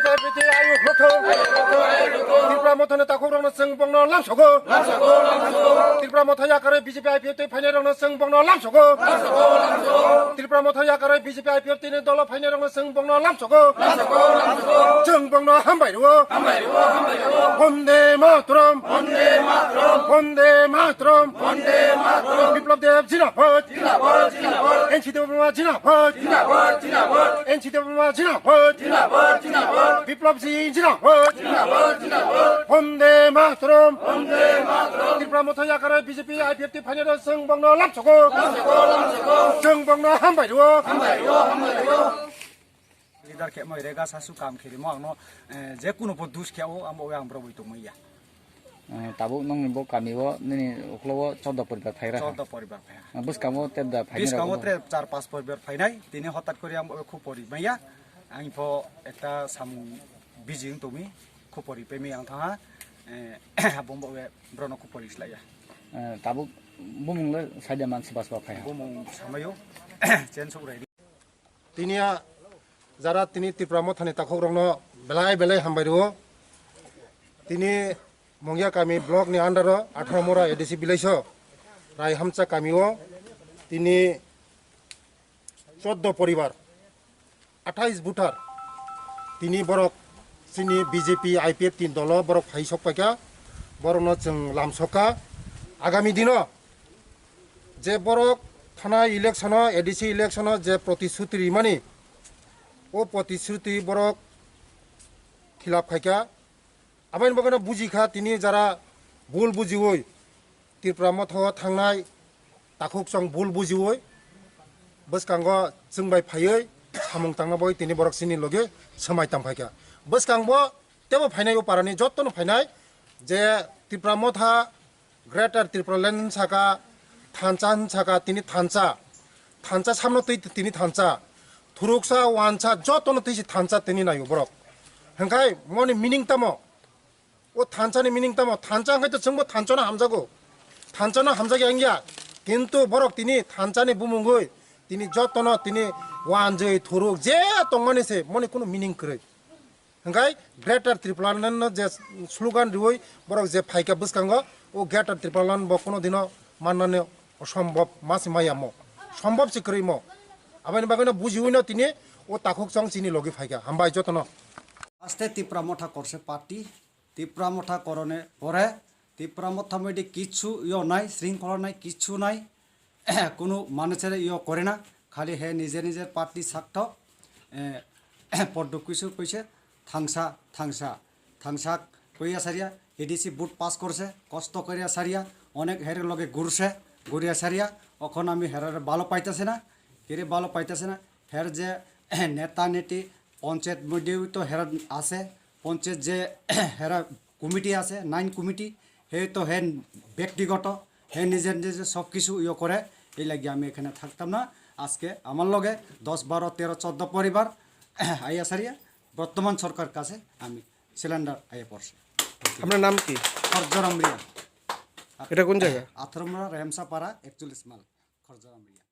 비제피 아유 그렇고 딜브라 못하는 따고랑은 승봉로 람소고 딜브라 못하 야카를 비제피 IPF 파이널랑은 승봉로 람소고 딜브라 못하 야카를 비제피 IPF 뛰는 dollar 파이널랑은 승봉로 람소고 정봉로 한바이로 본대 마트럼 본대 마트럼 비플럽대 지나버 NCW와 지나버 NCW와 지나버 비플럽시 지나버 본대 마트럼 딜브라 못하 야카를 비제피 IPF 파이널은 승봉로 람소고 정봉로 한바이로 Lidar kayak mau rega sasu kam kiri mau no je kuno po dus kayak o amo yang berobu itu maya. Tabu nong bo kami bo nini uklo coda poribar phaira. Coda poribar phaya. Bus kamu teda phaira. Bis kamu tre 4-5 poribar phainai tini hotat kori am খুব pori maya. Ang po ekta samu bijing tumi খুব pori pemi ang tha bombo we brono খুব pori slaya. Tabu bumung le saja man sebas ba phaya. Bomong samayo chen sok ready. তিনিয়া যারা তিনি ত্রিপুরা মথানি তাখরং বেলায় বেলায় হামবাইরো তিনি মঙ্গিয়া কামি block নি under 18 মোরা এডিসি বিলাইছ রায় হামচা কামিও তিনি 14 পরিবার 28 ভোটার তিনি বরক সিনি বিজেপি আইপিএফ তিন দল বরক ফাই সপাকা বরন जों লামসকা আগামী দিন যে বরক থানা ইলেকশন এডিসি ইলেকশন যে প্রতিশ্রুতি রিমানি ও প্রতিশ্রুতি বরক খিলাফ খাইকা আবাইন বাগানে বুজিখা তিনি যারা ভুল বুজিওই ত্রিপুরা মথ থাংনাই তাকুক সং ভুল বুজিওই বসকাঙ্গ जोंबाय फायै सामुं तांनाबय তিনি বরক সিনি লগে समायताम फाइका বসকাঙ্গ তেবো ফাইনাই পারানি যতন ফাইনাই যে ত্রিপুরা মথা গ্রেটার ত্রিপুরা ল্যান্ড সাকা থানচা তিনি থানচা সামনে তিনি থানচা থুরুকসা ওয়ানচা যতন তৈছি থানচা তিনি নাইও বরক হেंखाय মনি মিনিং তামো ও থানচানি মিনিং তামো থানচা হয়তো जोंबो থানচনা হামজাগো থানচনা হামজাগে আঙ্গিয়া কিন্তু বরক তিনি থানচানি বুমুঙ্গই তিনি যতন তিনি ওয়ানজৈ থুরুক যে তংমানিছে মনি কোনো মিনিং করে হেंखाय গ্রেটার ত্রিপুরাল্যান্ড যে স্লোগান দিওই বরক যে ফাইকা বসকাঙ্গ ও গ্রেটার ত্রিপুরাল্যান্ড ব কোনো দিন মাননানে অসম্ভব মাসি মায়ামো সম্ভব সিকরিমো আবাইন বাগানে বুঝিউইনো তিনি ও তাকুক সং চিনি লগে ফাইকা হামবাই যতন আস্তে ত্রিপুরা মঠা করছে পার্টি ত্রিপুরা মঠা করণে পরে ত্রিপুরা মঠা মধ্যে কিছু ইয় নাই শৃঙ্খলা নাই কিছু নাই কোনো মানুষের ইয় করে না খালি হে নিজের পার্টি সাক্ত পদ্ম কিছু কইছে থাংসা কইয়া সারিয়া এডিসি বুট পাস করছে কষ্ট করিয়া সারিয়া অনেক হেরের লগে ঘুরিয়া সারিয়া এখন আমি হেরারে ভালো পাইতেছে না হেরে ভালো পাইতেছে না হের যে নেতা নেটি পঞ্চায়েত মধ্যেও তো হেরা আছে পঞ্চায়েত যে হেরা কমিটি আছে 9 কমিটি হে তো হে ব্যক্তিগত হে নিজের সব কিছু ইয়ে করে এই লাগে আমি এখানে থাকতাম না আজকে আমার লগে 10 12 13 14 পরিবার আইয়া সারিয়া বর্তমান সরকার কাছে আমি সিলিন্ডার আইয়া পড়ছি। আপনার নাম কি? খরজরামরিয়া। এটা কোন জায়গা? আথরমরা রেমসা পাড়া 41 মাইল খরজরামরিয়া।